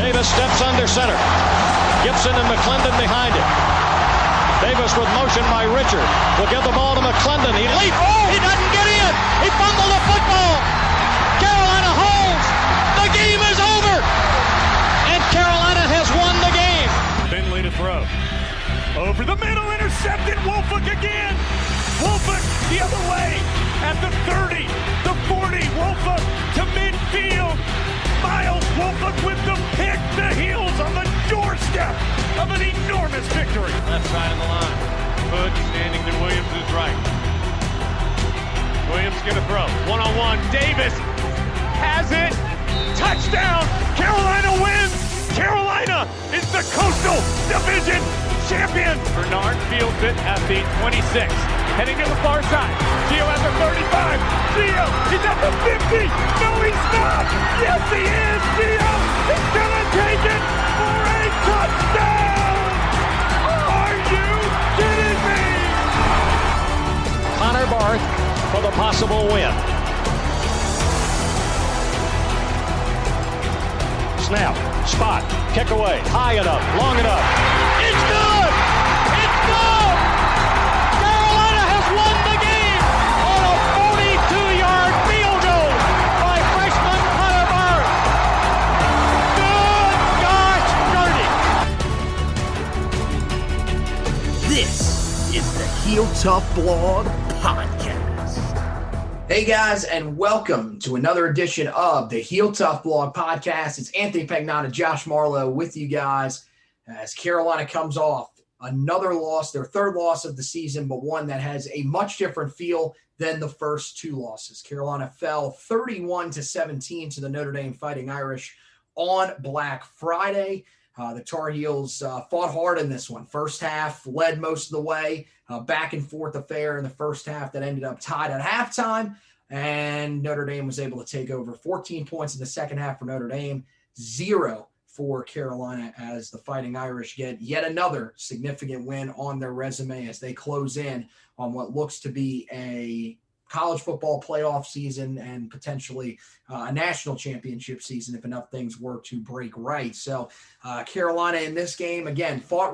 Davis steps under center. Gibson and McClendon behind him. Davis with motion by Richard. Will give the ball to McClendon. He leaps. Oh, he doesn't get in. He fumbled the football. Carolina holds. The game is over. And Carolina has won the game. Finley to throw. Over the middle, intercepted. Wolford again. Wolford the other way at the 30, the 40. Wolford to midfield. Miles Wolford with the pick. The heels on the doorstep of an enormous victory. Left side of the line. Hood standing to Williams' right. Williams gonna throw. One-on-one. Davis has it. Touchdown. Carolina wins. Carolina is the Coastal Division champion. Bernard fields it at the 26. Heading to the far side. Gio at the 35. Gio, he's at the 50. No, he's not. Yes, he is. Gio is going to take it for a touchdown. Are you kidding me? Connor Barth for the possible win. Snap, spot, kick away, high enough, long enough. It's good! It's good! Carolina has won the game on a 42-yard field goal by freshman Connor Barth. Good gosh, dirty! This is the Heel Tough Blog Podcast. Hey guys, and welcome to another edition of the Heel Tough Blog Podcast. It's Anthony Pagnotta, Josh Marlowe with you guys as Carolina comes off another loss, their third loss of the season, but one that has a much different feel than the first two losses. Carolina fell 31-17 to the Notre Dame Fighting Irish on Black Friday. The Tar Heels fought hard in this one. First half led most of the way, back and forth affair in the first half that ended up tied at halftime. And Notre Dame was able to take over 14 points in the second half for Notre Dame, 0 for Carolina as the Fighting Irish get yet another significant win on their resume as they close in on what looks to be a college football playoff season and potentially a national championship season if enough things were to break right. So Carolina in this game, again, fought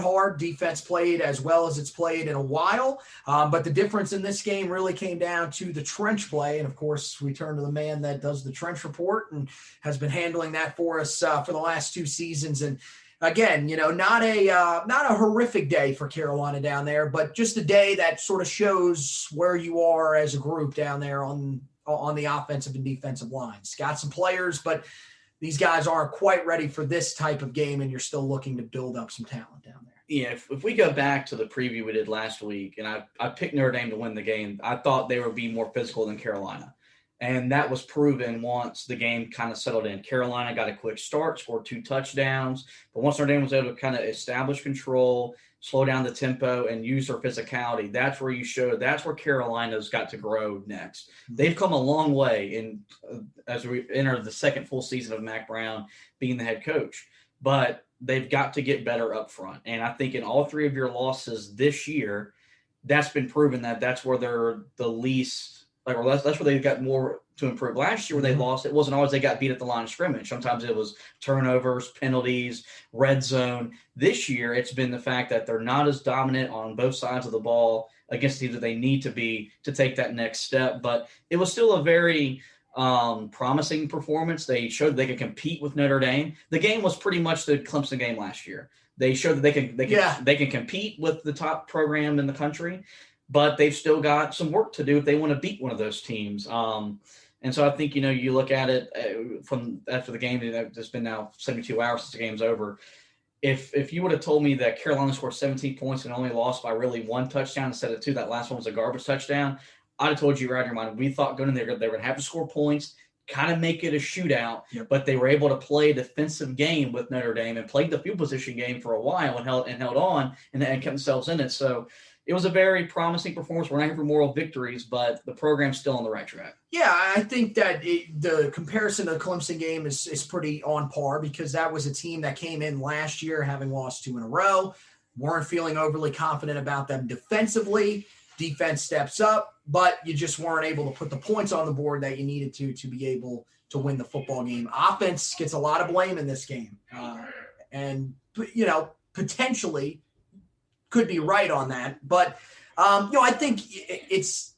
hard. Defense played as well as it's played in a while. But the difference in this game really came down to the trench play. And, of course, we turn to the man that does the trench report and has been handling that for us for the last two seasons. And again, not a horrific day for Carolina down there, but just a day that sort of shows where you are as a group down there on the offensive and defensive lines. Got some players, but these guys aren't quite ready for this type of game, and you're still looking to build up some talent down there. Yeah, if we go back to the preview we did last week, and I picked Notre Dame to win the game, I thought they would be more physical than Carolina. And that was proven once the game kind of settled in. Carolina got a quick start, scored 2 touchdowns. But once Notre Dame was able to kind of establish control, slow down the tempo, and use their physicality, that's where Carolina's got to grow next. They've come a long way as we enter the second full season of Mac Brown being the head coach. But they've got to get better up front. And I think in all 3 of your losses this year, that's been proven that's where they're the least – that's where they've got more to improve. Last year where they lost, it wasn't always they got beat at the line of scrimmage. Sometimes it was turnovers, penalties, red zone. This year it's been the fact that they're not as dominant on both sides of the ball against the teams that they need to be to take that next step. But it was still a very promising performance. They showed they could compete with Notre Dame. The game was pretty much the Clemson game last year. They showed that they can compete with the top program in the country. But they've still got some work to do if they want to beat one of those teams. And so I think, you look at it from after the game, it's been now 72 hours since the game's over. If you would have told me that Carolina scored 17 points and only lost by really 1 touchdown instead of 2, that last one was a garbage touchdown, I'd have told you right in your mind. We thought going in there they were going to have to score points, kind of make it a shootout, but they were able to play a defensive game with Notre Dame and played the field position game for a while and held on and kept themselves in it. So it was a very promising performance. We're not here for moral victories, but the program's still on the right track. Yeah, I think that the comparison to the Clemson game is pretty on par because that was a team that came in last year having lost 2 in a row, weren't feeling overly confident about them defensively. Defense steps up, but you just weren't able to put the points on the board that you needed to be able to win the football game. Offense gets a lot of blame in this game. And, potentially could be right on that. But, I think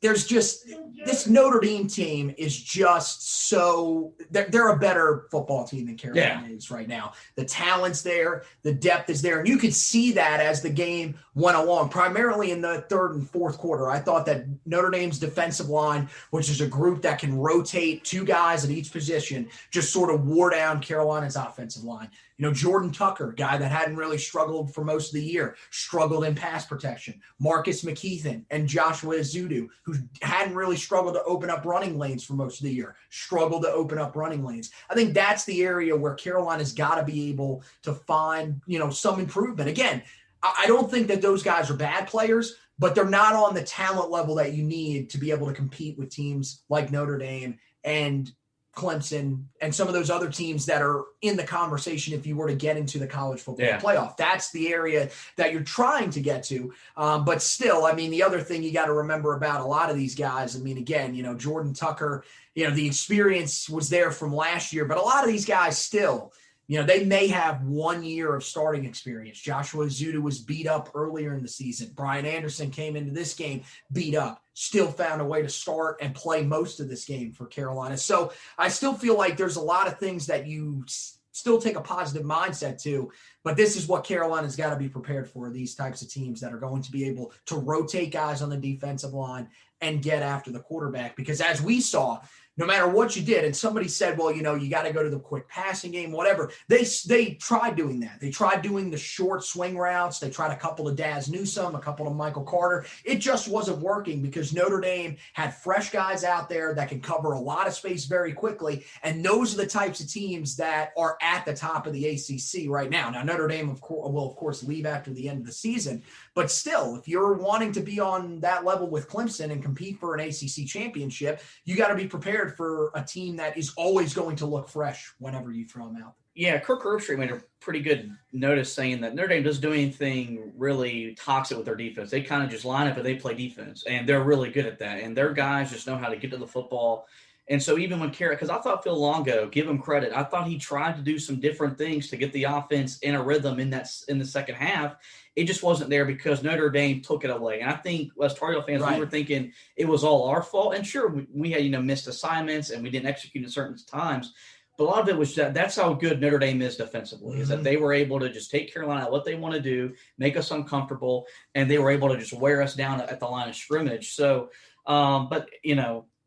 this Notre Dame team is just so they're a better football team than Carolina is right now. The talent's there, the depth is there, and you could see that as the game went along, primarily in the third and fourth quarter. I thought that Notre Dame's defensive line, which is a group that can rotate two guys at each position, just sort of wore down Carolina's offensive line. Jordan Tucker, guy that hadn't really struggled for most of the year, struggled in pass protection. Marcus McKeithen and Joshua Ezeudu, who hadn't really struggled to open up running lanes for most of the year, struggled to open up running lanes. I think that's the area where Carolina's got to be able to find, some improvement. Again, I don't think that those guys are bad players, but they're not on the talent level that you need to be able to compete with teams like Notre Dame and Clemson and some of those other teams that are in the conversation if you were to get into the college football playoff. That's the area that you're trying to get to. But still, the other thing you got to remember about a lot of these guys, again, Jordan Tucker, the experience was there from last year, but a lot of these guys still, they may have 1 year of starting experience. Joshua Ezeudu was beat up earlier in the season. Brian Anderson came into this game beat up, still found a way to start and play most of this game for Carolina. So I still feel like there's a lot of things that you still take a positive mindset to, but this is what Carolina's got to be prepared for, these types of teams that are going to be able to rotate guys on the defensive line and get after the quarterback. Because as we saw, no matter what you did, and somebody said, well, you got to go to the quick passing game, whatever. They tried doing that. They tried doing the short swing routes. They tried a couple of Daz Newsome, a couple of Michael Carter. It just wasn't working because Notre Dame had fresh guys out there that can cover a lot of space very quickly. And those are the types of teams that are at the top of the ACC right now. Now, Notre Dame will, of course, leave after the end of the season. But still, if you're wanting to be on that level with Clemson and compete for an ACC championship, you got to be prepared for a team that is always going to look fresh whenever you throw them out. Yeah, Kirk Herbstreit made a pretty good notice saying that Notre Dame doesn't do anything really toxic with their defense. They kind of just line up and they play defense, and they're really good at that. And their guys just know how to get to the football. And so even when because I thought Phil Longo, give him credit, I thought he tried to do some different things to get the offense in a rhythm in the second half. It just wasn't there because Notre Dame took it away. And I think as Tar Heel fans, we were thinking it was all our fault. And sure, we had, missed assignments and we didn't execute at certain times. But a lot of it was that's how good Notre Dame is defensively, is that they were able to just take Carolina, what they want to do, make us uncomfortable, and they were able to just wear us down at the line of scrimmage. So,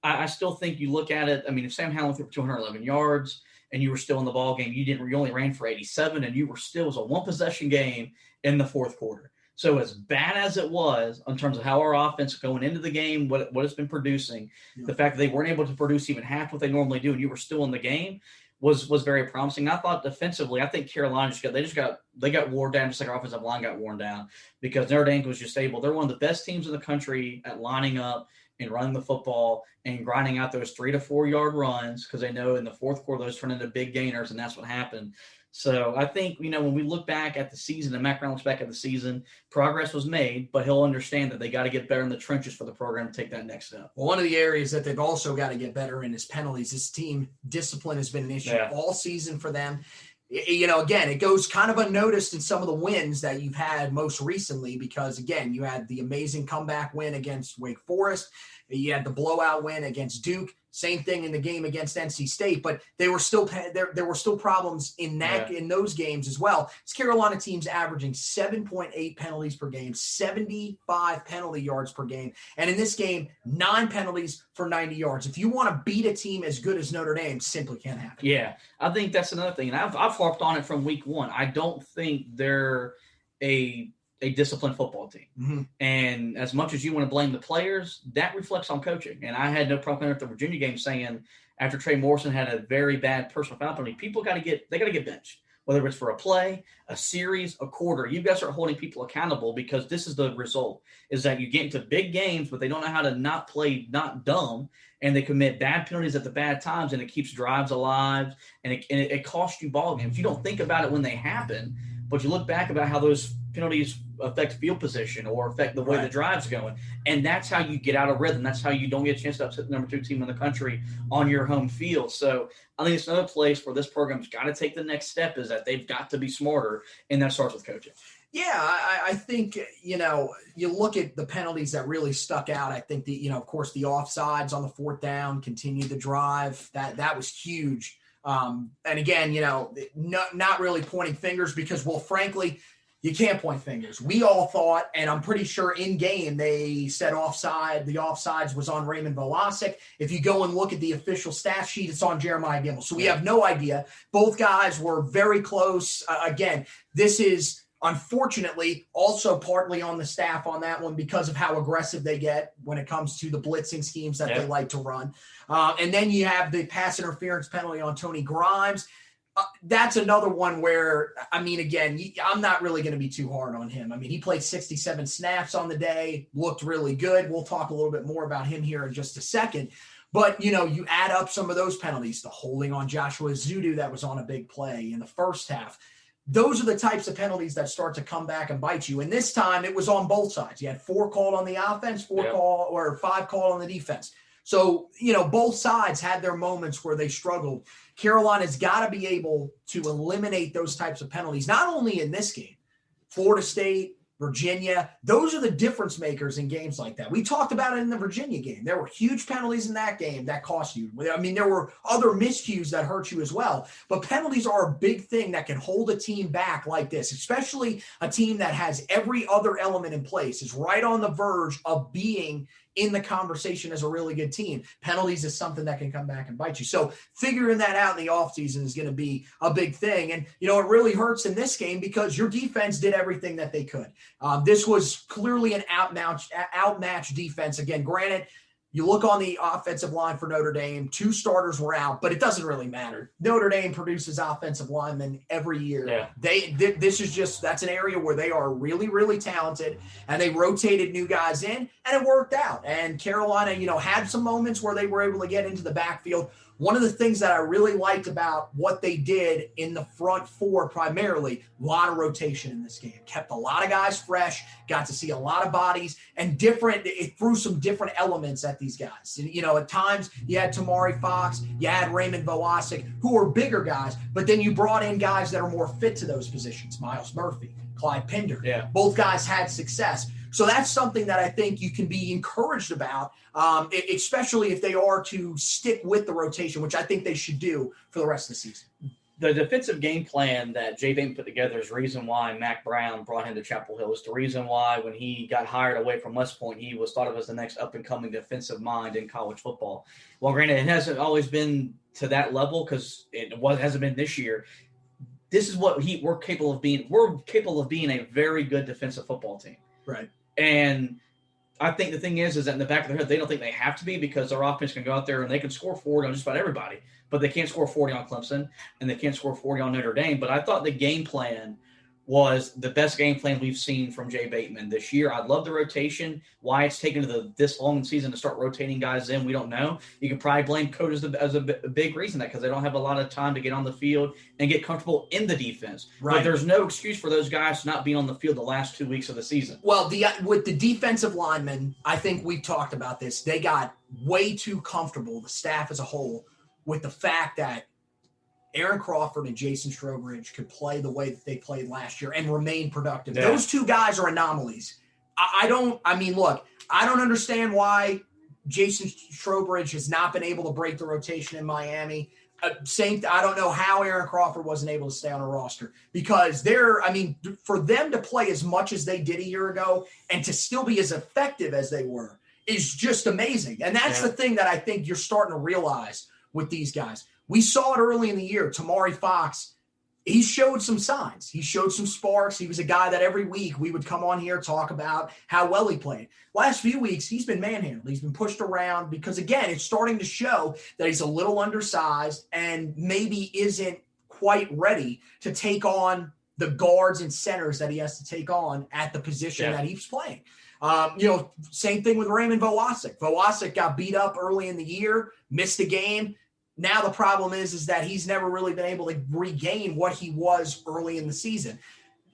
I still think you look at it. If Sam Howell threw for 211 yards and you were still in the ball game, you only ran for 87, and it was a one-possession game in the fourth quarter. So as bad as it was in terms of how our offense going into the game, what it's been producing, the fact that they weren't able to produce even half what they normally do, and you were still in the game, was very promising. I thought defensively, I think Carolina got worn down, just like our offensive line got worn down, because Notre Dame was just able. They're one of the best teams in the country at lining up and running the football and grinding out those 3 to 4 yard runs, because they know in the fourth quarter those turn into big gainers, and that's what happened. So I think, when we look back at the season and Matt Brown looks back at the season, progress was made, but he'll understand that they got to get better in the trenches for the program to take that next step. Well, one of the areas that they've also got to get better in is penalties. This team discipline has been an issue all season for them. Again, it goes kind of unnoticed in some of the wins that you've had most recently, because, again, you had the amazing comeback win against Wake Forest. You had the blowout win against Duke. Same thing in the game against NC State, but there were still problems in those games as well. This Carolina team's averaging 7.8 penalties per game, 75 penalty yards per game, and in this game, 9 penalties for 90 yards. If you want to beat a team as good as Notre Dame, simply can't happen. Yeah, I think that's another thing, and I've harped on it from week one. I don't think they're a disciplined football team. Mm-hmm. And as much as you want to blame the players, that reflects on coaching. And I had no problem at the Virginia game saying, after Trey Morrison had a very bad personal foul penalty, people got to get benched, whether it's for a play, a series, a quarter. You've got to start holding people accountable, because this is the result, is that you get into big games, but they don't know how to not play, not dumb, and they commit bad penalties at the bad times, and it keeps drives alive, and it costs you ball games. You don't think about it when they happen, but you look back about how those penalties affect field position or affect the way the drive's going. And that's how you get out of rhythm. That's how you don't get a chance to upset the number 2 team in the country on your home field. So I think it's another place where this program's got to take the next step, is that they've got to be smarter, and that starts with coaching. Yeah, I think, you look at the penalties that really stuck out. I think of course, the offsides on the 4th down, continue the drive. That was huge. And again, not really pointing fingers because, well, frankly, you can't point fingers. We all thought, and I'm pretty sure in game they said offside. The offsides was on Raymond Velasic. If you go and look at the official stat sheet, it's on Jeremiah Gemmel. So we have no idea. Both guys were very close. Again, this is unfortunately also partly on the staff on that one because of how aggressive they get when it comes to the blitzing schemes that they like to run. And then you have the pass interference penalty on Tony Grimes. That's another one where, again, I'm not really going to be too hard on him. He played 67 snaps on the day, looked really good. We'll talk a little bit more about him here in just a second. But, you add up some of those penalties, the holding on Joshua Zudu that was on a big play in the first half. Those are the types of penalties that start to come back and bite you. And this time it was on both sides. You had 4 called on the offense, 5 called on the defense. So, both sides had their moments where they struggled. Carolina's got to be able to eliminate those types of penalties, not only in this game, Florida State, Virginia, those are the difference makers in games like that. We talked about it in the Virginia game. There were huge penalties in that game that cost you. There were other miscues that hurt you as well. But penalties are a big thing that can hold a team back like this, especially a team that has every other element in place, is right on the verge of being in the conversation as a really good team. Penalties is something that can come back and bite you. So figuring that out in the offseason is going to be a big thing. And, it really hurts in this game because your defense did everything that they could. This was clearly an outmatched defense. Again, granted, you look on the offensive line for Notre Dame, 2 starters were out, but it doesn't really matter. Notre Dame produces offensive linemen every year. Yeah. That's an area where they are really, really talented, and they rotated new guys in, and it worked out. And Carolina, had some moments where they were able to get into the backfield. One of the things that I really liked about what they did in the front 4 primarily, a lot of rotation in this game. Kept a lot of guys fresh, got to see a lot of bodies, and it threw some different elements at these guys. At times you had Tamari Fox, you had Raymond Velasic, who were bigger guys, but then you brought in guys that are more fit to those positions. Miles Murphy, Clyde Pinder. Yeah. Both guys had success. So that's something that I think you can be encouraged about, especially if they are to stick with the rotation, which I think they should do for the rest of the season. The defensive game plan that Jay Bateman put together is the reason why Mack Brown brought him to Chapel Hill. It's the reason why when he got hired away from West Point, he was thought of as the next up-and-coming defensive mind in college football. Well, granted, it hasn't always been to that level because it hasn't been this year. This is what we're capable of being. We're capable of being a very good defensive football team. Right. And I think the thing is that in the back of their head, they don't think they have to be because their offense can go out there and they can score 40 on just about everybody. But they can't score 40 on Clemson, and they can't score 40 on Notre Dame. But I thought the game plan was the best game plan we've seen from Jay Bateman this year. I love the rotation. Why it's taken this long in season to start rotating guys in, we don't know. You can probably blame coaches as a big reason that because they don't have a lot of time to get on the field and get comfortable in the defense. Right. But there's no excuse for those guys not being on the field the last 2 weeks of the season. Well, with the defensive linemen, I think we've talked about this. They got way too comfortable, the staff as a whole, with the fact that Aaron Crawford and Jason Strowbridge could play the way that they played last year and remain productive. Yeah. Those 2 guys are anomalies. I don't understand why Jason Strowbridge has not been able to break the rotation in Miami. I don't know how Aaron Crawford wasn't able to stay on a roster because for them to play as much as they did a year ago and to still be as effective as they were is just amazing. And that's the thing that I think you're starting to realize with these guys. We saw it early in the year. Tamari Fox, he showed some signs. He showed some sparks. He was a guy that every week we would come on here, talk about how well he played. Last few weeks, he's been manhandled. He's been pushed around because, again, it's starting to show that he's a little undersized and maybe isn't quite ready to take on the guards and centers that he has to take on at the position that he's playing. Same thing with Raymond Velasic. Velasic got beat up early in the year, missed a game. Now the problem is that he's never really been able to regain what he was early in the season.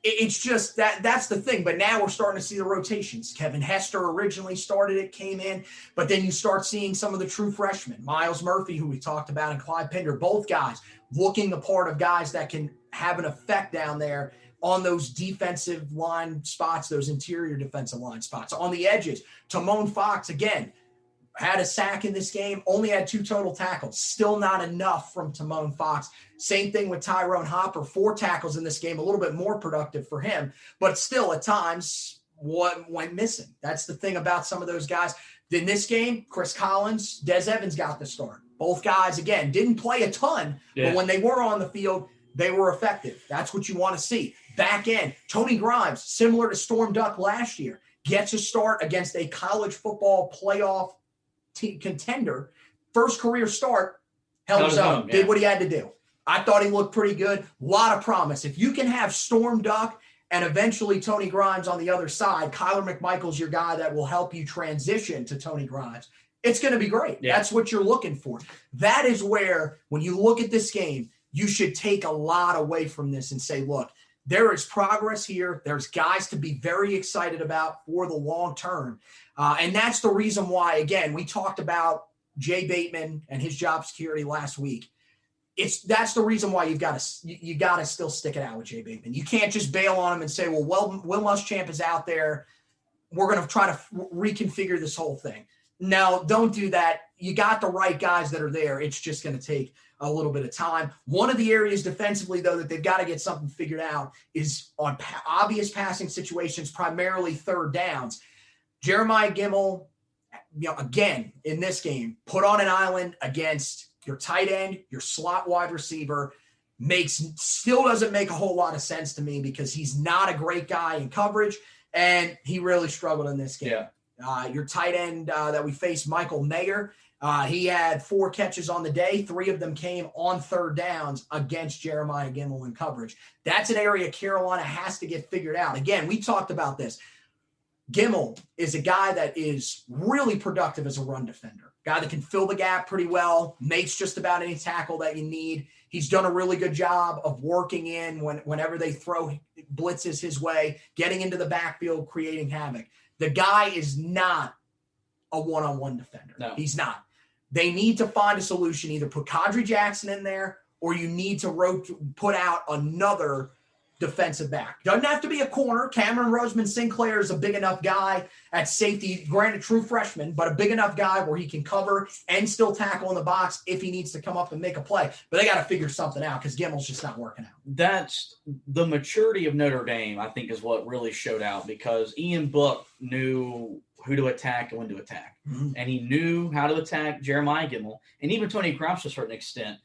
it's just that's the thing. But now we're starting to see the rotations. Kevin Hester originally started it, came in, but then you start seeing some of the true freshmen. Miles Murphy, who we talked about, and Clyde Pender, both guys looking the part of guys that can have an effect down there on those defensive line spots, those interior defensive line spots. On the edges, Timon Fox, again, had a sack in this game, only had 2 total tackles. Still not enough from Timon Fox. Same thing with Tyrone Hopper, 4 tackles in this game, a little bit more productive for him, but still at times what went missing. That's the thing about some of those guys. In this game, Chris Collins, Des Evans got the start. Both guys, again, didn't play a ton, but when they were on the field, they were effective. That's what you want to see. Back end, Tony Grimes, similar to Storm Duck last year, gets a start against a college football playoff contender. First career start, held his own, did what he had to do. I thought he looked pretty good. A lot of promise. If you can have Storm Duck and eventually Tony Grimes on the other side, Kyler McMichael's your guy that will help you transition to Tony Grimes. It's going to be great. Yeah. That's what you're looking for. That is where, when you look at this game, you should take a lot away from this and say, look, there is progress here. There's guys to be very excited about for the long term. And that's the reason why, again, we talked about Jay Bateman and his job security last week. That's the reason why you got to still stick it out with Jay Bateman. You can't just bail on him and say, well, Will Muschamp is out there. We're going to try to reconfigure this whole thing. No, don't do that. You got the right guys that are there. It's just going to take a little bit of time. One of the areas defensively, though, that they've got to get something figured out is on obvious passing situations, primarily third downs. Jeremiah Gimmel, again, in this game, put on an island against your tight end, your slot wide receiver, still doesn't make a whole lot of sense to me because he's not a great guy in coverage, and he really struggled in this game. Yeah. Your tight end that we faced, Michael Mayer, he had 4 catches on the day. 3 of them came on third downs against Jeremiah Gimmel in coverage. That's an area Carolina has to get figured out. Again, we talked about this. Gimmel is a guy that is really productive as a run defender, guy that can fill the gap pretty well, makes just about any tackle that you need. He's done a really good job of working in whenever they throw blitzes his way, getting into the backfield, creating havoc. The guy is not a one-on-one defender. No. He's not. They need to find a solution, either put Kadri Jackson in there or you need to put out another defensive back. Doesn't have to be a corner. Cameron Roseman-Sinclair is a big enough guy at safety, granted true freshman, but a big enough guy where he can cover and still tackle in the box if he needs to come up and make a play. But they got to figure something out because Gimmel's just not working out. That's the maturity of Notre Dame, I think, is what really showed out because Ian Book knew who to attack and when to attack. Mm-hmm. And he knew how to attack Jeremiah Gimmel and even Tony Grimes to a certain extent.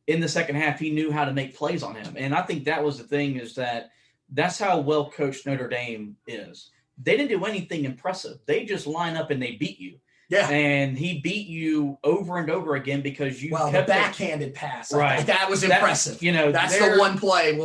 In the second half, he knew how to make plays on him. And I think that was the thing is that's how well coached Notre Dame is. They didn't do anything impressive. They just line up and they beat you. Yeah. And he beat you over and over again because you kept the backhanded pass. Right. That was impressive. That's the one play.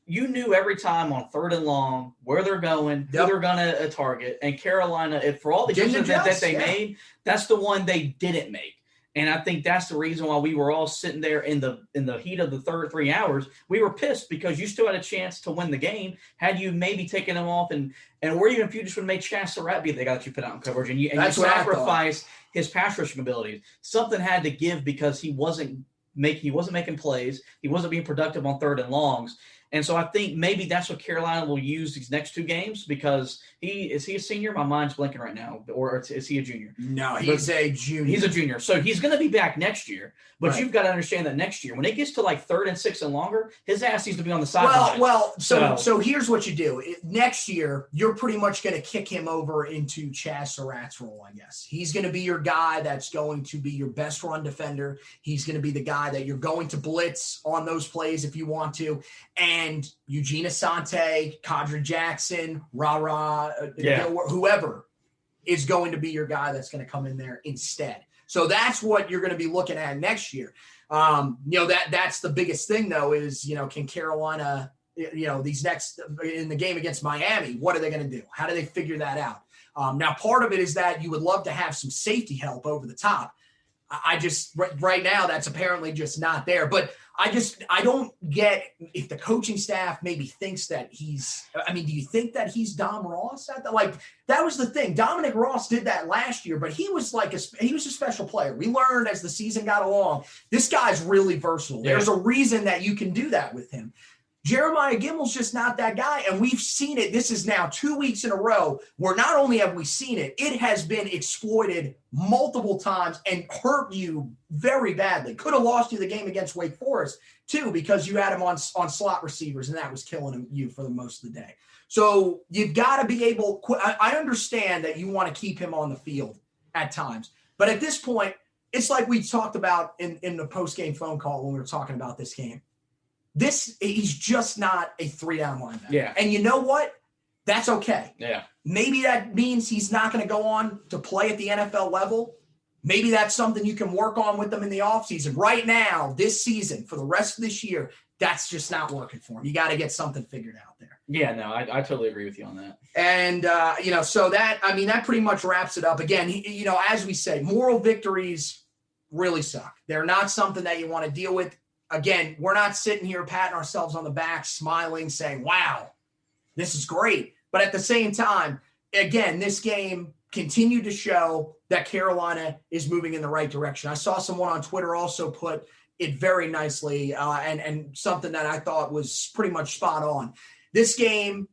You knew every time on 3rd and long where they're going, who they're going to target. And Carolina, for all the adjustments that they made, that's the one they didn't make. And I think that's the reason why we were all sitting there in the heat of the third 3 hours. We were pissed because you still had a chance to win the game. Had you maybe taken him off or even if you just would have made Chaz Surratt be the guy that you put out in coverage and you sacrificed his pass rushing abilities. Something had to give because he wasn't making plays. He wasn't being productive on 3rd and longs. And so I think maybe that's what Carolina will use these next 2 games because is he a senior? My mind's blinking right now. Or is he a junior? No, he's a junior. He's a junior. So he's going to be back next year. But You've got to understand that next year, when it gets to like 3rd and 6 and longer, his ass needs to be on the sideline. So here's what you do. Next year, you're pretty much going to kick him over into Chaz Surratt's role, I guess. He's going to be your guy that's going to be your best run defender. He's going to be the guy that you're going to blitz on those plays if you want to. And Eugene Asante, Kadri Jackson, whoever is going to be your guy that's going to come in there instead. So that's what you're going to be looking at next year. That's the biggest thing, though, is, can Carolina, these next in the game against Miami, what are they going to do? How do they figure that out? Now, part of it is that you would love to have some safety help over the top. I just right now that's apparently just not there. But I don't get if the coaching staff maybe thinks that do you think that he's Dom Ross? Like that was the thing. Dominic Ross did that last year, but he was he was a special player. We learned as the season got along, this guy's really versatile. Yeah. There's a reason that you can do that with him. Jeremiah Gimel's just not that guy, and we've seen it. This is now 2 weeks in a row where not only have we seen it, it has been exploited multiple times and hurt you very badly. Could have lost you the game against Wake Forest, too, because you had him on slot receivers, and that was killing you for the most of the day. So you've got to be able – I understand that you want to keep him on the field at times, but at this point, it's like we talked about in the post-game phone call when we were talking about this game. He's just not a 3-down linebacker. Yeah. And you know what? That's okay. Yeah. Maybe that means he's not going to go on to play at the NFL level. Maybe that's something you can work on with them in the offseason. Right now, this season, for the rest of this year, that's just not working for him. You got to get something figured out there. Yeah, no, I totally agree with you on that. And, so that pretty much wraps it up. Again, as we say, moral victories really suck. They're not something that you want to deal with. Again, we're not sitting here patting ourselves on the back, smiling, saying, wow, this is great. But at the same time, again, this game continued to show that Carolina is moving in the right direction. I saw someone on Twitter also put it very nicely and something that I thought was pretty much spot on. This game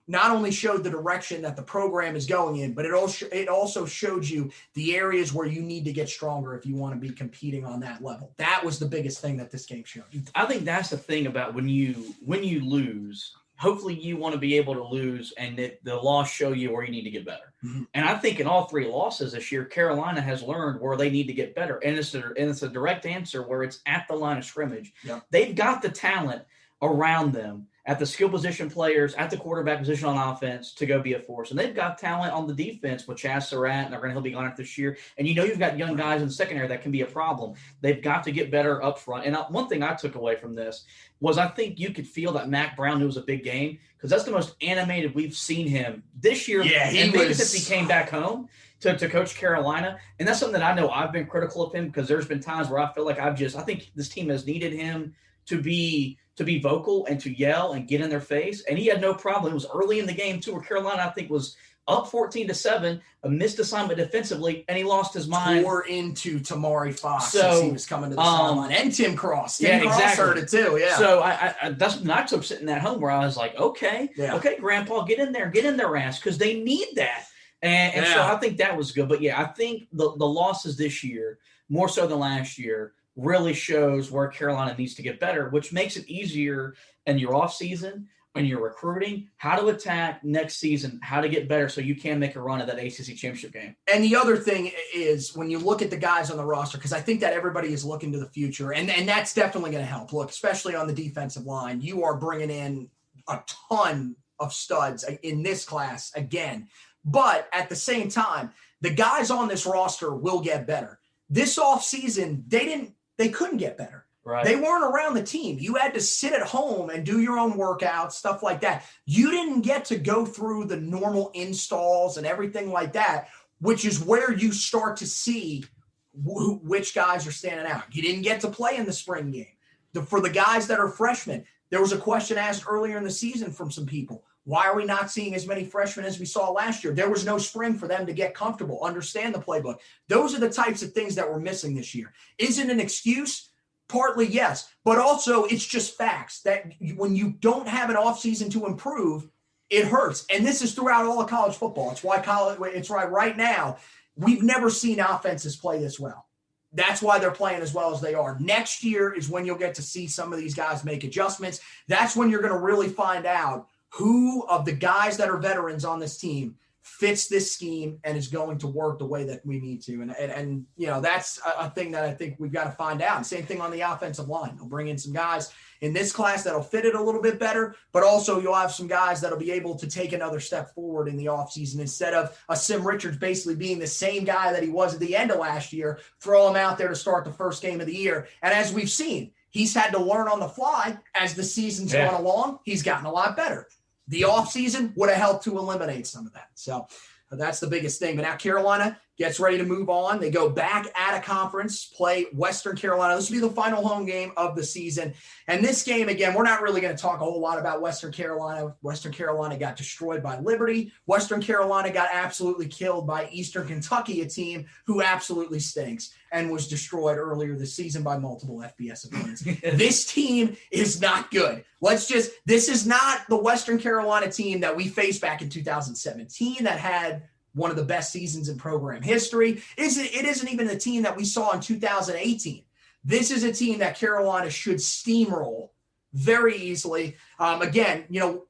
not only showed the direction that the program is going in, but it also showed you the areas where you need to get stronger if you want to be competing on that level. That was the biggest thing that this game showed. I think that's the thing about when you lose, hopefully you want to be able to lose and the loss show you where you need to get better. Mm-hmm. And I think in all three losses this year, Carolina has learned where they need to get better. And it's a direct answer where it's at the line of scrimmage. Yep. They've got the talent around them at the skill position players, at the quarterback position on offense to go be a force. And they've got talent on the defense with Chaz Surratt, and he'll be gone after this year. And you've got young guys in the secondary that can be a problem. They've got to get better up front. And one thing I took away from this was I think you could feel that Mac Brown knew it was a big game because that's the most animated we've seen him this year. Yeah, maybe since he came back home to coach Carolina. And that's something that I know I've been critical of him because there's been times where I feel like I think this team has needed him to be vocal and to yell and get in their face. And he had no problem. It was early in the game, too, where Carolina, I think, was up 14-7, a missed assignment defensively, and he lost his mind. Tore into Tamari Fox as he was coming to the sideline. And Tim Cross. Tim Cross exactly. heard it, too, yeah. So that's when I took sitting at home where I was like, okay, Grandpa, get in their ass, because they need that. And so I think that was good. But, yeah, I think the losses this year, more so than last year, really shows where Carolina needs to get better, which makes it easier in your offseason, when you're recruiting, how to attack next season, how to get better so you can make a run at that ACC championship game. And the other thing is when you look at the guys on the roster, because I think that everybody is looking to the future, and that's definitely going to help. Look, especially on the defensive line, you are bringing in a ton of studs in this class again. But at the same time, the guys on this roster will get better. This offseason, they couldn't get better. Right. They weren't around the team. You had to sit at home and do your own workouts, stuff like that. You didn't get to go through the normal installs and everything like that, which is where you start to see which guys are standing out. You didn't get to play in the spring game. For the guys that are freshmen, there was a question asked earlier in the season from some people. Why are we not seeing as many freshmen as we saw last year? There was no spring for them to get comfortable, understand the playbook. Those are the types of things that we're missing this year. Is it an excuse? Partly, yes. But also, it's just facts that when you don't have an offseason to improve, it hurts. And this is throughout all of college football. It's why right now, we've never seen offenses play this well. That's why they're playing as well as they are. Next year is when you'll get to see some of these guys make adjustments. That's when you're going to really find out who of the guys that are veterans on this team fits this scheme and is going to work the way that we need to. And that's a thing that I think we've got to find out. And same thing on the offensive line. They'll bring in some guys in this class that'll fit it a little bit better, but also you'll have some guys that'll be able to take another step forward in the offseason instead of a Sim Richards basically being the same guy that he was at the end of last year, throw him out there to start the first game of the year. And as we've seen, he's had to learn on the fly as the season's gone along. He's gotten a lot better. The offseason would have helped to eliminate some of that. So that's the biggest thing. But now Carolina, gets ready to move on. They go back at a conference, play Western Carolina. This will be the final home game of the season. And this game, again, we're not really going to talk a whole lot about Western Carolina. Western Carolina got destroyed by Liberty. Western Carolina got absolutely killed by Eastern Kentucky, a team who absolutely stinks and was destroyed earlier this season by multiple FBS opponents. This team is not good. This is not the Western Carolina team that we faced back in 2017 that had one of the best seasons in program history. It isn't even the team that we saw in 2018. This is a team that Carolina should steamroll very easily. Again,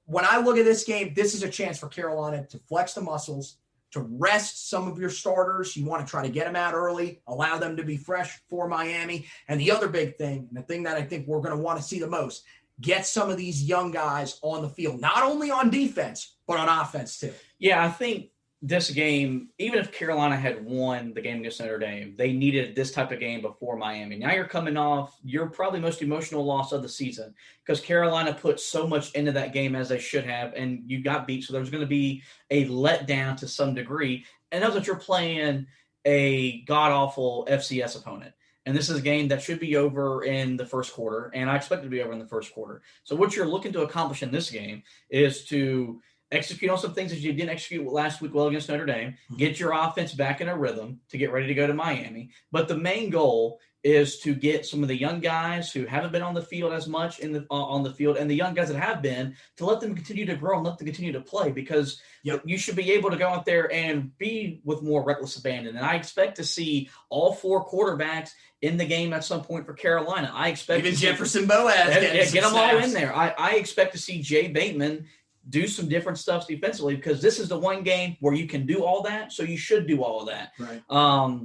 when I look at this game, this is a chance for Carolina to flex the muscles, to rest some of your starters. You want to try to get them out early, allow them to be fresh for Miami. And the other big thing, and the thing that I think we're going to want to see the most, get some of these young guys on the field, not only on defense, but on offense too. Yeah, I think this game, even if Carolina had won the game against Notre Dame, they needed this type of game before Miami. Now you're coming off your probably most emotional loss of the season because Carolina put so much into that game as they should have, and you got beat. So there's going to be a letdown to some degree. And that's what you're playing a god-awful FCS opponent. And this is a game that should be over in the first quarter, and I expect it to be over in the first quarter. So what you're looking to accomplish in this game is to execute on some things that you didn't execute last week well against Notre Dame, get your offense back in a rhythm to get ready to go to Miami. But the main goal is to get some of the young guys who haven't been on the field as much on the field, and the young guys that have been, to let them continue to grow and let them continue to play, because you should be able to go out there and be with more reckless abandon. And I expect to see all four quarterbacks in the game at some point for Carolina. I expect even Jefferson Boaz get them all in there. I expect to see Jay Bateman do some different stuff defensively, because this is the one game where you can do all that. So you should do all of that. Right.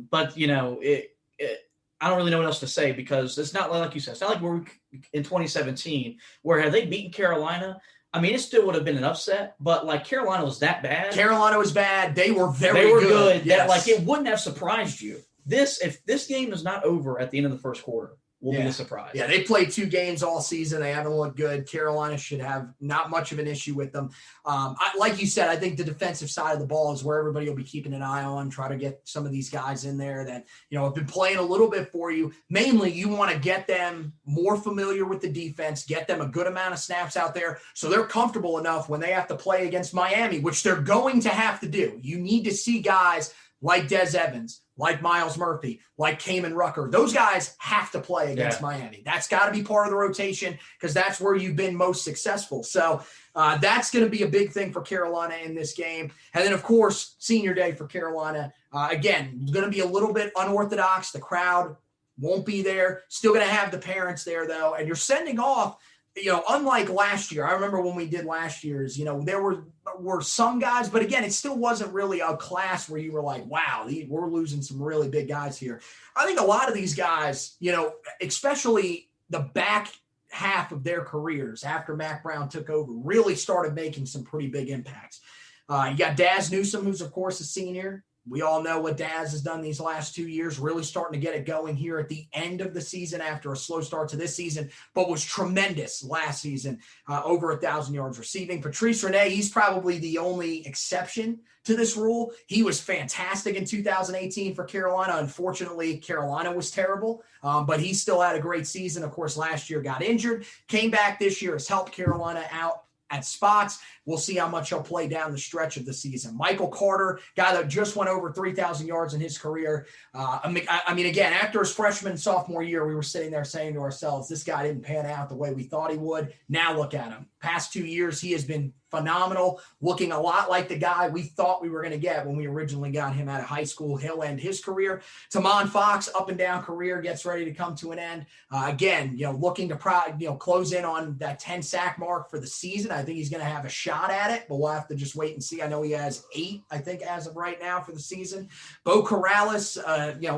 But I don't really know what else to say, because it's not like you said, it's not like we're in 2017 where had they beaten Carolina, I mean, it still would have been an upset, but like Carolina was that bad. Carolina was bad. They were good. Yes. That it wouldn't have surprised you. If this game is not over at the end of the first quarter, we'll be surprised. Yeah, they played 2 games all season. They haven't looked good. Carolina should have not much of an issue with them. Like you said, I think the defensive side of the ball is where everybody will be keeping an eye on, try to get some of these guys in there that, have been playing a little bit for you. Mainly, you want to get them more familiar with the defense, get them a good amount of snaps out there so they're comfortable enough when they have to play against Miami, which they're going to have to do. You need to see guys like Des Evans, like Miles Murphy, like Kamen Rucker. Those guys have to play against Miami. That's got to be part of the rotation, because that's where you've been most successful. So that's going to be a big thing for Carolina in this game. And then, of course, senior day for Carolina. Again, going to be a little bit unorthodox. The crowd won't be there. Still going to have the parents there, though. And you're sending off, unlike last year. I remember when we did last year's, there were some guys, but again, it still wasn't really a class where you were like, wow, we're losing some really big guys here. I think a lot of these guys, especially the back half of their careers after Mac Brown took over, really started making some pretty big impacts. You got Daz Newsome, who's of course a senior. We all know what Daz has done these last 2 years, really starting to get it going here at the end of the season after a slow start to this season, but was tremendous last season, over 1,000 yards receiving. Patrice Rene, he's probably the only exception to this rule. He was fantastic in 2018 for Carolina. Unfortunately, Carolina was terrible, but he still had a great season. Of course, last year got injured, came back this year, has helped Carolina out at spots. We'll see how much he'll play down the stretch of the season. Michael Carter, guy that just went over 3,000 yards in his career. I mean, again, after his freshman and sophomore year, we were sitting there saying to ourselves, this guy didn't pan out the way we thought he would. Now look at him. Past 2 years, he has been phenomenal, looking a lot like the guy we thought we were going to get when we originally got him out of high school. He'll end his career. Tamon Fox, up and down career, gets ready to come to an end. Again, looking to close in on that 10 sack mark for the season. I think he's going to have a shot at it, but we'll have to just wait and see. I know he has 8, I think, as of right now for the season. Bo Corrales,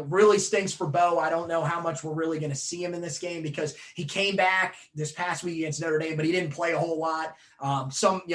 really stinks for Bo. I don't know how much we're really going to see him in this game, because he came back this past week against Notre Dame, but he didn't play a whole lot.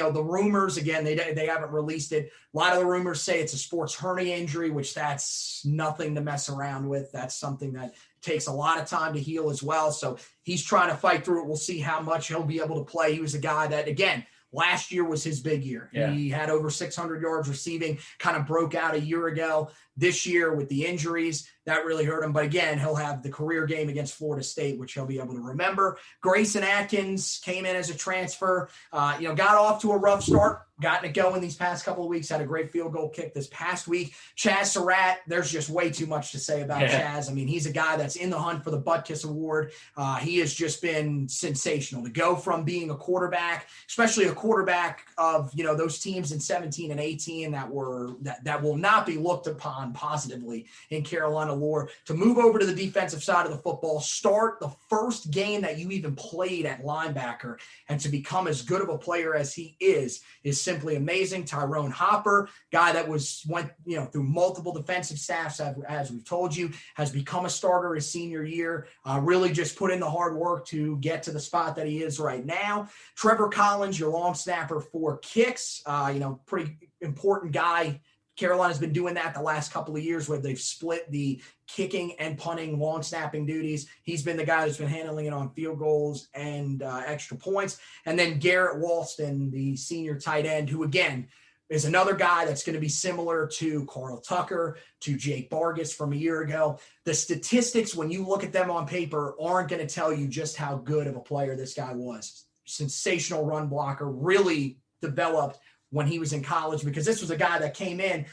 The rumors, again, they haven't released it. A lot of the rumors say it's a sports hernia injury, which that's nothing to mess around with. That's something that takes a lot of time to heal as well. So he's trying to fight through it. We'll see how much he'll be able to play. He was a guy that, again, Last year was his big year. Yeah. He had over 600 yards receiving, kind of broke out a year ago. This year with the injuries, that really hurt him. But again, he'll have the career game against Florida State, which he'll be able to remember. Grayson Atkins came in as a transfer, got off to a rough start, gotten it going these past couple of weeks, had a great field goal kick this past week. Chaz Surratt, there's just way too much to say about Chaz. I mean, he's a guy that's in the hunt for the Butt Kiss Award. He has just been sensational to go from being a quarterback, especially a quarterback of, those teams in 17 and 18 that will not be looked upon positively in Carolina lore, to move over to the defensive side of the football, start the first game that you even played at linebacker, and to become as good of a player as he is simply amazing. Tyrone Hopper, guy that went through multiple defensive staffs, as we've told you, has become a starter his senior year, really just put in the hard work to get to the spot that he is right now. Trevor Collins, your long snapper for kicks, pretty important guy. Carolina's been doing that the last couple of years where they've split the kicking and punting long snapping duties. He's been the guy that's been handling it on field goals and extra points. And then Garrett Walston, the senior tight end, who again is another guy that's going to be similar to Carl Tucker, to Jake Bargas from a year ago. The statistics, when you look at them on paper, aren't going to tell you just how good of a player this guy was. Sensational run blocker, really developed when he was in college, because this was a guy that came in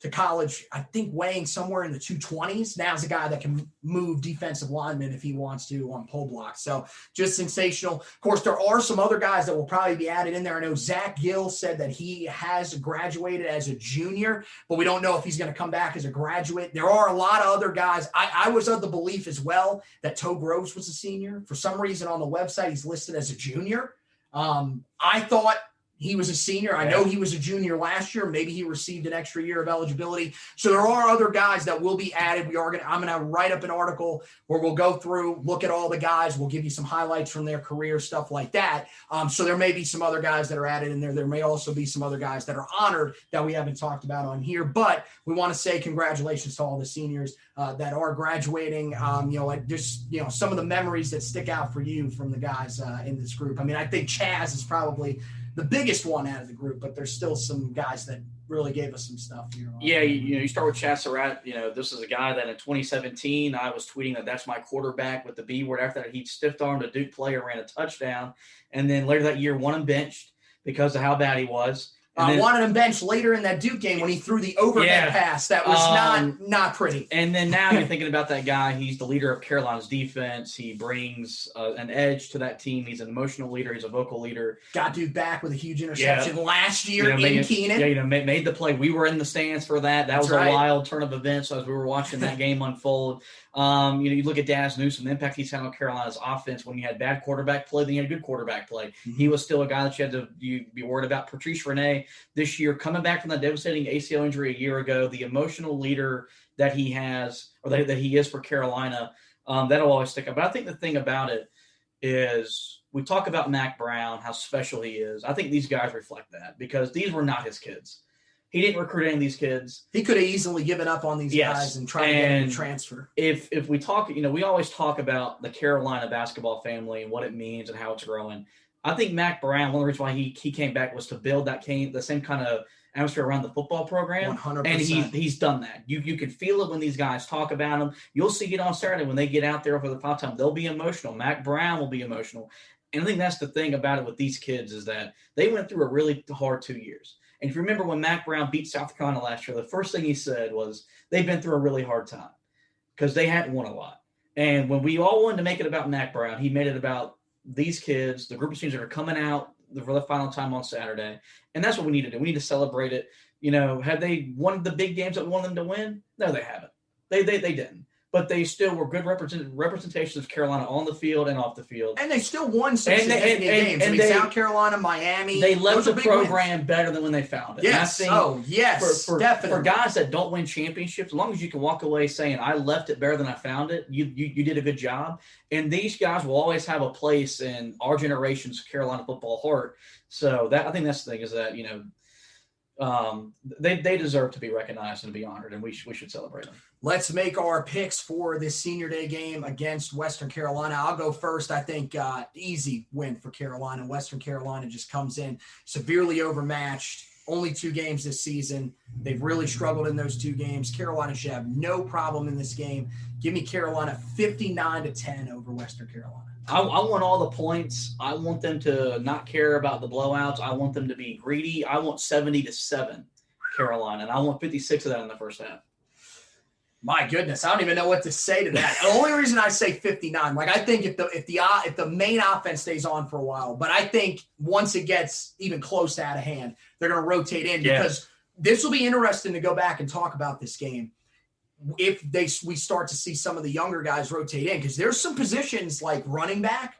to college, I think, weighing somewhere in the 220s. Now he's a guy that can move defensive linemen if he wants to on pull blocks. So just sensational. Of course, there are some other guys that will probably be added in there. I know Zach Gill said that he has graduated as a junior, but we don't know if he's going to come back as a graduate. There are a lot of other guys. I was of the belief as well that Toe Groves was a senior. For some reason on the website, he's listed as a junior. I thought he was a senior. I know he was a junior last year. Maybe he received an extra year of eligibility. So there are other guys that will be added. I'm going to write up an article where we'll go through, look at all the guys. We'll give you some highlights from their career, stuff like that. So there may be some other guys that are added in there. There may also be some other guys that are honored that we haven't talked about on here. But we want to say congratulations to all the seniors that are graduating. Some of the memories that stick out for you from the guys in this group. I mean, I think Chaz is probably the biggest one out of the group, but there's still some guys that really gave us some stuff here. Yeah, you start with Chaz Surratt. This is a guy that in 2017, I was tweeting that's my quarterback with the B word. After that, he stiff-armed a Duke player, ran a touchdown, and then later that year won him benched because of how bad he was. Wanted him benched later in that Duke game when he threw the overhead pass. That was not pretty. And then now you're thinking about that guy. He's the leader of Carolina's defense. He brings an edge to that team. He's an emotional leader. He's a vocal leader. Got Duke back with a huge interception last year in Keenan. Made the play. We were in the stands for that. That was a wild turn of events as we were watching that game unfold. You look at Daz Newsome, the impact he's had on Carolina's offense. When you had bad quarterback play, then you had good quarterback play. Mm-hmm. He was still a guy that you had to be worried about. Patrice Renee this year, coming back from that devastating ACL injury a year ago, the emotional leader that he has, or that he is for Carolina, that'll always stick up. But I think the thing about it is we talk about Mack Brown, how special he is. I think these guys reflect that because these were not his kids. He didn't recruit any of these kids. He could have easily given up on these guys and tried to get them to transfer. If we talk, we always talk about the Carolina basketball family and what it means and how it's growing. I think Mack Brown, one of the reasons why he came back was to build the same kind of atmosphere around the football program. 100%. And he's done that. You can feel it when these guys talk about him. You'll see it on Saturday when they get out there for the final time. They'll be emotional. Mack Brown will be emotional. And I think that's the thing about it with these kids is that they went through a really hard 2 years. And if you remember when Mack Brown beat South Carolina last year, the first thing he said was they've been through a really hard time because they hadn't won a lot. And when we all wanted to make it about Mack Brown, he made it about these kids, the group of students that are coming out for the final time on Saturday. And that's what we need to do. We need to celebrate it. Have they won the big games that we wanted them to win? No, they haven't. They didn't. But they still were good representations of Carolina on the field and off the field. And they still won some significant games. South Carolina, Miami. They left the program better than when they found it. Yes. Definitely. For guys that don't win championships, as long as you can walk away saying, I left it better than I found it, you did a good job. And these guys will always have a place in our generation's Carolina football heart. So I think that's the thing is that, they deserve to be recognized and be honored, and we should celebrate them. Let's make our picks for this Senior Day game against Western Carolina. I'll go first. I think easy win for Carolina. Western Carolina just comes in severely overmatched. Only 2 games this season. They've really struggled in those 2 games. Carolina should have no problem in this game. Give me Carolina 59-10 over Western Carolina. I want all the points. I want them to not care about the blowouts. I want them to be greedy. I want 70-7 Carolina, and I want 56 of that in the first half. My goodness, I don't even know what to say to that. The only reason I say 59, I think if the main offense stays on for a while, but I think once it gets even close to out of hand, they're going to rotate in because this will be interesting to go back and talk about this game. If we start to see some of the younger guys rotate in, because there's some positions like running back.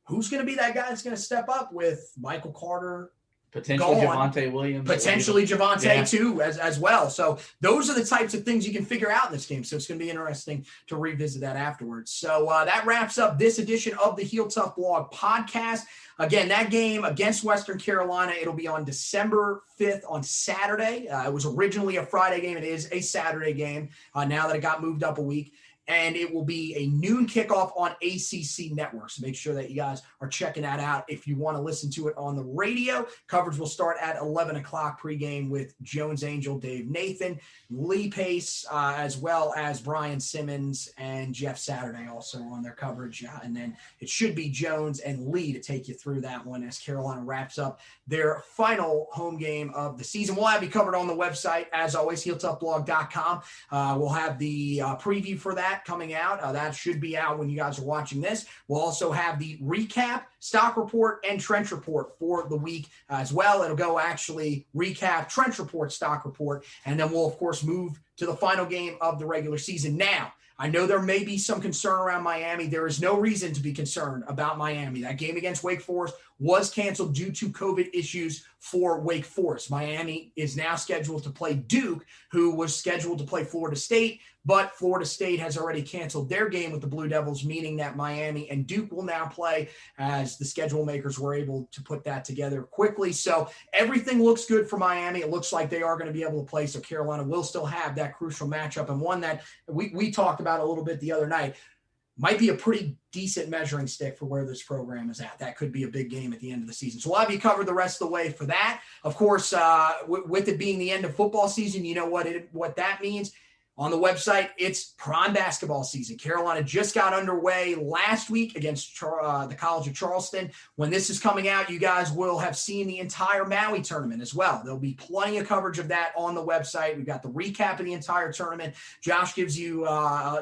Who's going to be that guy that's going to step up with Michael Carter? Potentially Javonte Williams. Potentially Javonte too as well. So those are the types of things you can figure out in this game. So it's going to be interesting to revisit that afterwards. So that wraps up this edition of the Heel Tough Blog podcast. Again, that game against Western Carolina, it'll be on December 5th on Saturday. It was originally a Friday game. It is a Saturday game now that it got moved up a week. And it will be a noon kickoff on ACC Network. So make sure that you guys are checking that out. If you want to listen to it on the radio, coverage will start at 11 o'clock pregame with Jones Angel, Dave Nathan, Lee Pace, as well as Brian Simmons and Jeff Saturday also on their coverage. And then it should be Jones and Lee to take you through that one as Carolina wraps up their final home game of the season. We'll have you covered on the website, as always, HeelToughBlog.com. We'll have the preview for that coming out. That should be out when you guys are watching this. We'll also have the recap, stock report, and trench report for the week as well. It'll go actually recap, trench report, stock report, and then we'll, of course, move to the final game of the regular season. Now, I know there may be some concern around Miami. There is no reason to be concerned about Miami. That game against Wake Forest was canceled due to COVID issues for Wake Forest. Miami is now scheduled to play Duke, who was scheduled to play Florida State, but Florida State has already canceled their game with the Blue Devils, meaning that Miami and Duke will now play, as the schedule makers were able to put that together quickly. So everything looks good for Miami. It looks like they are going to be able to play, so Carolina will still have that crucial matchup, and one that we talked about a little bit the other night. Might be a pretty decent measuring stick for where this program is at. That could be a big game at the end of the season. So we'll have you covered the rest of the way for that. Of course, with it being the end of football season, you know what that means. On the website, it's prime basketball season. Carolina just got underway last week against the College of Charleston. When this is coming out, you guys will have seen the entire Maui tournament as well. There'll be plenty of coverage of that on the website. We've got the recap of the entire tournament. Josh gives you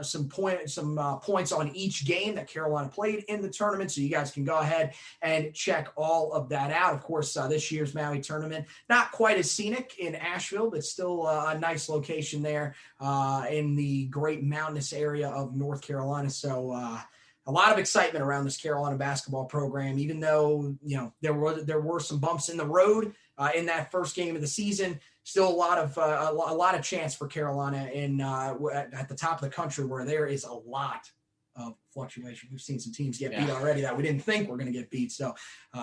some points on each game that Carolina played in the tournament, so you guys can go ahead and check all of that out. Of course, this year's Maui tournament, not quite as scenic in Asheville, but still a nice location there. In the great mountainous area of North Carolina. So a lot of excitement around this Carolina basketball program, even though, there were some bumps in the road in that first game of the season. Still a lot of chance for Carolina at the top of the country, where there is a lot of fluctuation. We've seen some teams get beat already that we didn't think were going to get beat. So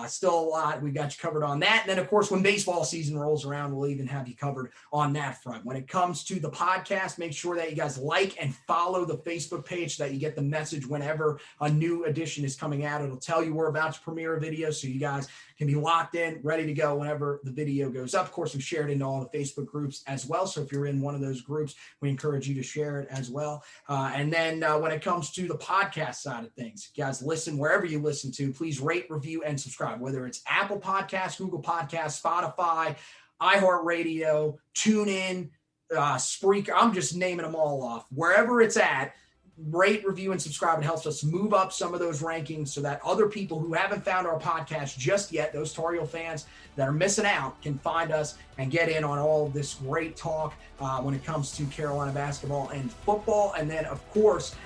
still a lot. We got you covered on that. And then, of course, when baseball season rolls around, we'll even have you covered on that front. When it comes to the podcast, make sure that you guys like and follow the Facebook page so that you get the message whenever a new edition is coming out. It'll tell you we're about to premiere a video, so you guys can be locked in, ready to go whenever the video goes up. Of course, we share it into all the Facebook groups as well. So if you're in one of those groups, we encourage you to share it as well. And then when it comes to the podcast side of things, guys, listen wherever you listen to. Please rate, review, and subscribe, whether it's Apple Podcasts, Google Podcasts, Spotify, iHeartRadio, TuneIn, Spreaker. I'm just naming them all off. Wherever it's at, rate, review, and subscribe. It helps us move up some of those rankings so that other people who haven't found our podcast just yet, those Tar Heel fans that are missing out, can find us and get in on all of this great talk when it comes to Carolina basketball and football. And then, of course,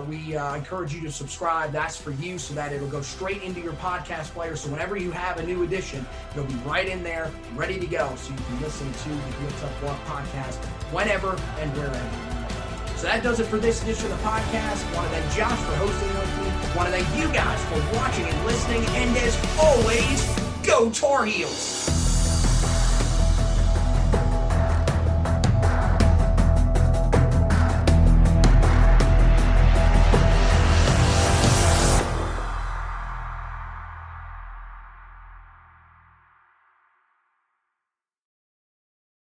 we encourage you to subscribe. That's for you, so that it'll go straight into your podcast player. So whenever you have a new edition, it'll be right in there, ready to go, so you can listen to the Heel Tough Blog podcast whenever and wherever. So that does it for this edition of the podcast. I want to thank Josh for hosting with me. I want to thank you guys for watching and listening. And as always, go Tar Heels!